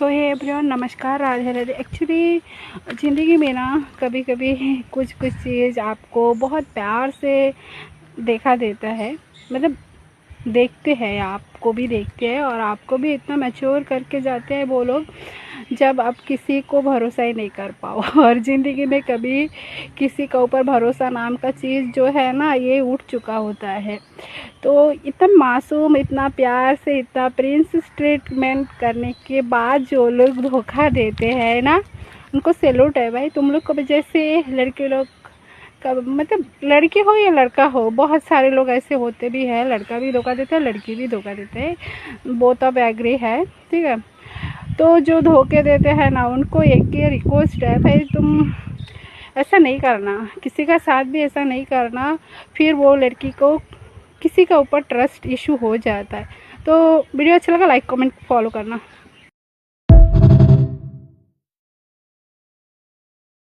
सो hey everyone, नमस्कार, Radhe Radhe. Actually ज़िंदगी में ना कभी कभी कुछ कुछ चीज़ आपको बहुत प्यार से देखा देता है, मतलब देखते हैं, आपको भी देखते हैं और आपको भी इतना मैच्योर करके जाते हैं वो लोग जब आप किसी को भरोसा ही नहीं कर पाओ। और ज़िंदगी में कभी किसी के ऊपर भरोसा नाम का चीज़ जो है ना, ये उठ चुका होता है। तो इतना मासूम, इतना प्यार से, इतना प्रिंसेस ट्रीटमेंट करने के बाद जो लोग धोखा देते हैं ना, उनको सैल्यूट है भाई। तुम लोग को भी जैसे लड़के लोग का, मतलब लड़की हो या लड़का हो, बहुत सारे लोग ऐसे होते भी हैं, लड़का भी धोखा देता है, लड़की भी धोखा देते हैं, बोथ ऑफ एग्री है, ठीक है। तो जो धोखे देते हैं ना, उनको एक ही रिक्वेस्ट है भाई, तुम ऐसा नहीं करना, किसी का साथ भी ऐसा नहीं करना, फिर वो लड़की को किसी का ऊपर ट्रस्ट इशू हो जाता है। तो वीडियो अच्छा लगा, लाइक कमेंट फॉलो करना।